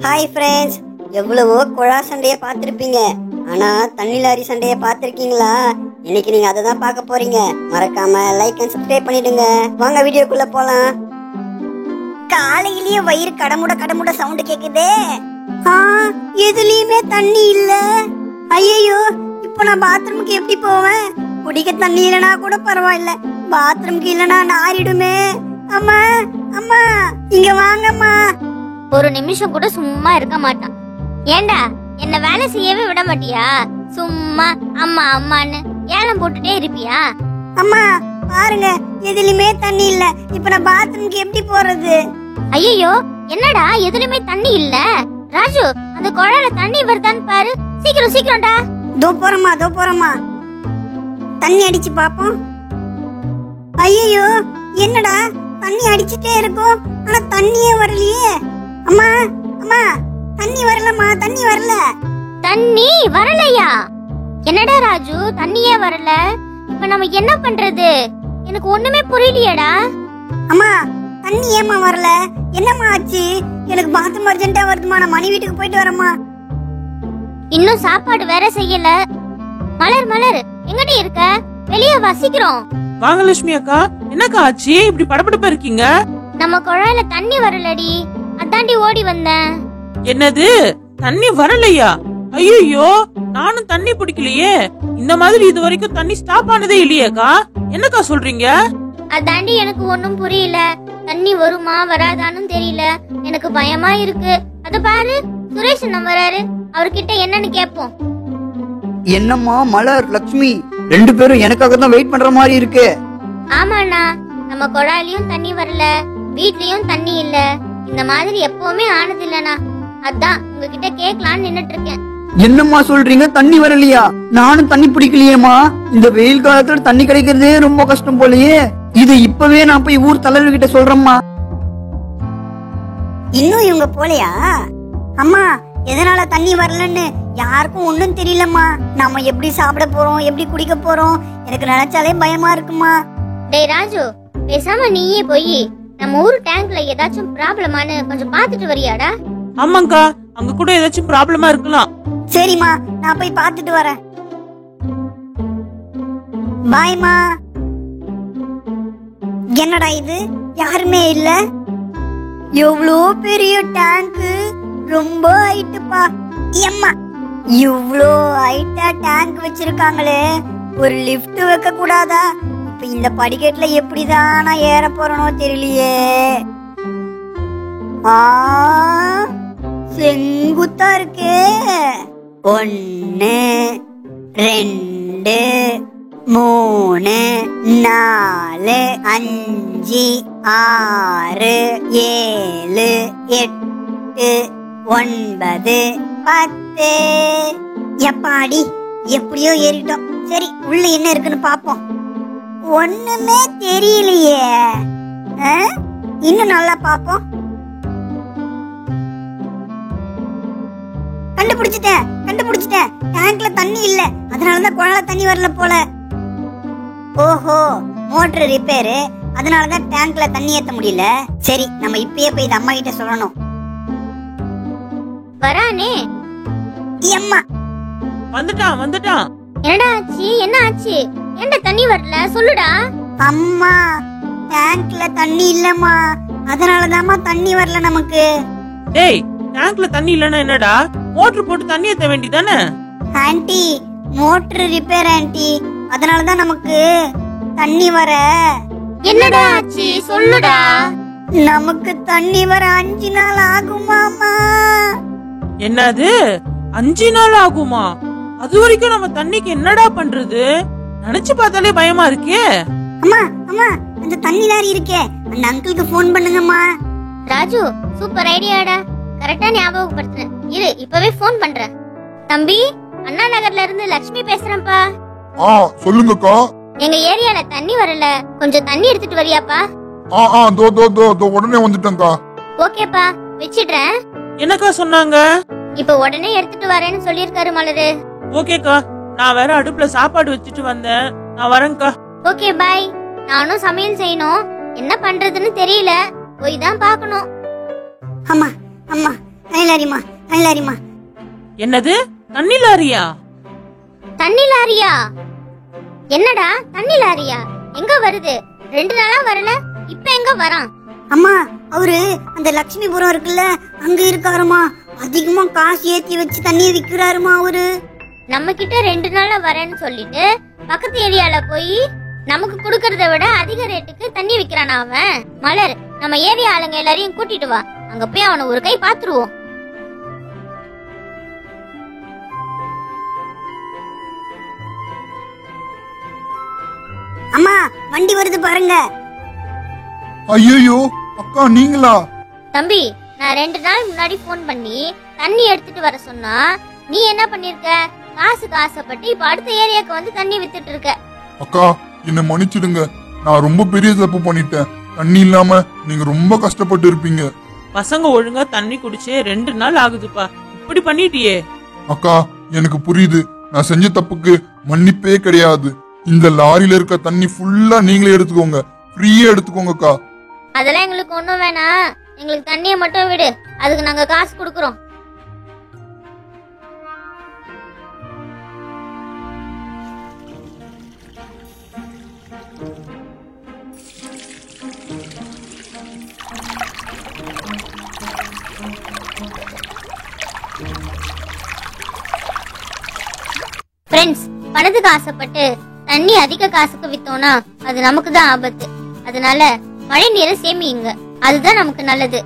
Hi friends, எவ்வளவோ குழா சண்டையை பார்த்துருப்பீங்க. ஆனா தண்ணி லாரி சண்டையை பார்த்துருக்கீங்களா? இன்னைக்கு நீங்க அதை தான் பார்க்க போறீங்க. மறக்காம லைக் அண்ட் சப்ஸ்கிரைப் பண்ணிடுங்க. வாங்க வீடியோக்குள்ள போலாம். காலையிலேயே வயிறு கடமுட கடமுட சவுண்ட் கேக்குதே. எதுலயுமே தண்ணி இல்ல. ஐயோ, இப்போ நான் பாத்ரூமுக்கு எப்படி போவேன்? குடிக்க தண்ணி இல்லனா கூட பரவாயில்ல, பாத்ரூமுக்கு இல்லனா நாரிடுமே. அம்மா அம்மா, இங்க வாங்கம்மா. ஒரு நிமிஷம் கூட சும்மா இருக்க மாட்டான். ஏண்டா என்ன வேலை செய்யவே விட மாட்டியா? சும்மா அம்மா அம்மான்னு ஏலம் போட்டுட்டே இருப்பியா? அம்மா பாருங்க, எதுலயுமே தண்ணி இல்ல. இப்ப நான் பாத்ரூமுக்கு எப்படி போறது? ஐயோ, என்னடா எதுலயுமே தண்ணி இல்ல? ராஜு, அந்த குழாயில தண்ணி வருதான்னு பாரு. சீக்கிரம் சீக்கிரம்டா. தோ போறமா. தண்ணி அடிச்சு பாப்போம். ஐயோ, என்னடா தண்ணி அடிச்சுட்டே இருக்கும், ஆனா தண்ணியே வரலையே. அம்மா அம்மா, தண்ணி வரலம்மா, தண்ணி வரல. தண்ணி வரலையா? என்னடா ராஜு, தண்ணியே வரல. இப்ப நம்ம என்ன பண்றது? எனக்கு ஒண்ணுமே புரியலையேடா. அம்மா, தண்ணி ஏமா வரல? என்னம்மா ஆச்சு? எனக்கு பாத்ரூம் அர்ஜென்ட்டா வருதுமா, நான் மணி வீட்டுக்கு போயிட்டு வரேம்மா. இன்னும் சாப்பாடு வேற செய்யல. மலர் மலர், எங்கடி இருக்க? வெளியே வா சீக்கிரம். வாங்க லட்சுமி அக்கா, என்னக்கா ஆச்சு? இப்படி படபடப்பா இருக்கீங்க? நம்ம குழாயில தண்ணி வரலடி, அதாண்டி ஓடி வந்தேன். என்னது, தண்ணி வரலையா? ஐயோ, நானும் தண்ணி பிடிக்கலையே. இந்த மாதிரி இது வரைக்கும் தண்ணி ஸ்டாப் ஆனதே இல்லையாக்கா. என்னக்கா சொல்றீங்க? அதாண்டி எனக்கு ஒண்ணும் புரியல. தண்ணி வருமா வராதான்னு தெரியல. எனக்கு பயமா இருக்கு. அத பாரு, சுரேஷ் அண்ணன் வராரு. அவர்கிட்ட என்னன்னு கேப்போம். என்னம்மா மலர், லட்சுமி ரெண்டு பேரும் எனக்காக தான் வெயிட் பண்ற மாதிரி இருக்கு. ஆமாண்ணா, நம்ம குழாயிலயும் தண்ணி வரல, வீட்லயும் தண்ணி இல்ல. இந்த மாதிரி எப்பவுமே ஆனது இல்லனா. அதான் உங்ககிட்ட கேட்கலான்னு நின்னுட்டு இருக்கேன். என்னம்மா சொல்றீங்க? தண்ணி வரலையா? நானும் தண்ணி பிடிக்கலையேம்மா. இந்த வெயில் காலத்துல தண்ணி கிடைக்கிறதே ரொம்ப கஷ்டம் போலயே. இது இப்பவே நான் போய் ஊர் தலைவர் கிட்ட சொல்றேம்மா. இன்னும் இவங்க போலையா? அம்மா, எதனால தண்ணி வரலன்னு யாருக்கும் ஒண்ணும் தெரியலம்மா. நாம எப்படி சாப்பிட போறோம், எப்படி குடிக்க போறோம், எனக்கு நினைச்சாலே பயமா இருக்குமா. டேய் ராஜு, பேசாம நீயே போய் நம்ம ஊர் டேங்க்ல ஏதாச்சும் ப்ராப்ளமானு கொஞ்சம் பாத்துட்டு வரியாடா? ஆமாங்கா, அங்க கூட ஏதாச்சும் ப்ராப்ளமா இருக்கலாம். சரிம்மா, நான் போய் பாத்துட்டு வரேன். பாய்மா. என்னடா இது, யாருமே இல்ல. எவ்வளோ பெரிய டேங்க், ரொம்ப ஹைட்டுப்பா. அம்மா, இவ்வளோ ஹைட்டா டேங்க் வச்சிருக்காங்களே, ஒரு லிஃப்ட் வைக்க கூடாதா? இப்ப இந்த படிக்கட்டுல எப்படிதான் நான் ஏற போறனோ தெரியலையே. செங்குத்தா இருக்கே. 1 2 3 4 5 6 7 8 9 10. எப்பாடி, எப்படியோ ஏறிட்டோம். சரி, உள்ள என்ன இருக்குன்னு பாப்போம். ஒண்ணுமே தெரியலையே. இன்னும் நல்லா பாப்போம். கண்டுபிடிச்சிட்டேன். டேங்க்ல தண்ணி இல்ல, அதனாலதான் குழாயில தண்ணி வரல போல. ஓஹோ, மோட்டர் ரிப்பேரு, அதனாலதான் டேங்க்ல தண்ணி ஏத்த முடியல. சரி, நம்ம இப்பயே போய் இது அம்மா கிட்ட சொல்லணும். வரானே. அம்மா, வந்துட்டான். என்னடா ஆச்சு? என்ன ஆச்சு? ஏன்டா தண்ணி வரல? சொல்லுடா. அம்மா, டேங்க்ல தண்ணி இல்லம்மா, அதனாலதாம்மா தண்ணி வரல நமக்கு. டேய், டேங்க்ல தண்ணி இல்லன்னா என்னடா? மோட்டர் போட்டு தண்ணி ஏத்த வேண்டியதானே? ஆன்ட்டி, மோட்டர் ரிப்பேர் ஆன்ட்டி, அதனாலதான் நமக்கு தண்ணி வர. என்னடா ஆச்சு? சொல்லுடா. நமக்கு தண்ணி வர 5 நாள் ஆகுமாமா. என்னது, 5 நாள் ஆகுமா? அது வரைக்கும் நம்ம தண்ணிக்கு என்னடா பண்றது? நினைச்சு பார்த்தாலே பயமா இருக்கே. அம்மா அம்மா, அந்த தண்ணி லாரி இருக்கே, அந்த அங்கிளுக்கு போன் பண்ணுங்கம்மா. ராஜு, சூப்பர் ஐடியாடா. கரெக்டா ஞாபகப்படுத்துறேன். இரு, இப்பவே போன் பண்றேன். தம்பி, அண்ணா நகர்ல இருந்து லட்சுமி பேசுறேன்ப்பா. சொல்லுங்கக்கா. எங்க ஏரியால தண்ணி வரல, கொஞ்சம் தண்ணி எடுத்துட்டு வரியாப்பா? தோ உடனே வந்துட்டேன்க்கா. ஓகேப்பா, வச்சிடுறேன். என்னக்கா சொன்னாங்க? இப்ப உடனே எடுத்துட்டு வரேன்னு சொல்லிருக்காரு மலரு. ஓகேக்கா, நான் வேற அடுப்புல சாப்பாடு வச்சுட்டு வந்தேன். நான் வரேன்க்கா. Okay bye. நானும் சமையல் செய்யணும், என்ன பண்றதுன்னு தெரியல, போய் தான் பார்க்கணும். அம்மா அம்மா, தண்ணி லாரிமா. என்னது தண்ணி லாரியா? தண்ணி லாரியா? என்னடா தண்ணி லாரியா? எங்க வருது? 2 நாளா வரல, இப்ப எங்க வரான்? அம்மா, அவரு அந்த லட்சுமிபுரம் இருக்குல்ல, அங்க இருக்காருமா. அதிகமா காசு ஏத்தி வச்சு தண்ணியை விக்கிறாருமா அவரு. நம்ம கிட்ட 2 நாளா வரேன்னு சொல்லிட்டு பக்கத்து ஏரியால போய் நமக்கு குடுக்கறத விட அதிக ரேட்டுக்கு தண்ணி விக்கிறானா அவன். மலர், நம்ம ஏரியா ஆளுங்க எல்லாரையும் கூட்டிட்டு வா, அங்க போய் அவனை ஒரு கை பாத்துருவோம். அம்மா, வண்டி வருது பாருங்க. ஐயோ அக்கா, நீங்களா? தம்பி, நான் 2 நாள் முன்னாடி போன் பண்ணி தண்ணி எடுத்துட்டு வர சொன்னா நீ என்ன பண்ணிருக்க? காசுக்கு ஆசைப்பட்டு இப்ப அடுத்த ஏரியாக்கு வந்து தண்ணி வித்துட்டு இருக்க. அக்கா, என்ன மன்னிச்சிடுங்க. நான் ரொம்ப பெரிய தப்பு பண்ணிட்டேன். தண்ணி இல்லாம நீங்க ரொம்ப கஷ்டப்பட்டு இருப்பீங்க. பசங்க ஒழுங்கா தண்ணி குடிச்சே 2 நாள் ஆகுதுப்பா, இப்படி பண்ணிட்டியே. அக்கா, எனக்கு புரியுது. நான் செஞ்ச தப்புக்கு மன்னிப்பே கிடையாது. இந்த லாரியில இருக்க தண்ணி ஃபுல்லா நீங்களே எடுத்துக்கோங்க, ஃப்ரீயா எடுத்துக்கோங்கக்கா. அதெல்லாம் எங்களுக்கு ஒண்ணும் வேணாம், எங்களுக்கு தண்ணியை மட்டும் விடு, அதுக்கு நாங்க காசு கொடுக்கறோம். ஃப்ரெண்ட்ஸ், பணத்துக்கு ஆசைப்பட்டு தண்ணி அதிக காசுக்கு வித்தோம்னா அது நமக்கு தான் ஆபத்து. அதனால மழை நீரை சேமியுங்க, அதுதான் நமக்கு நல்லது.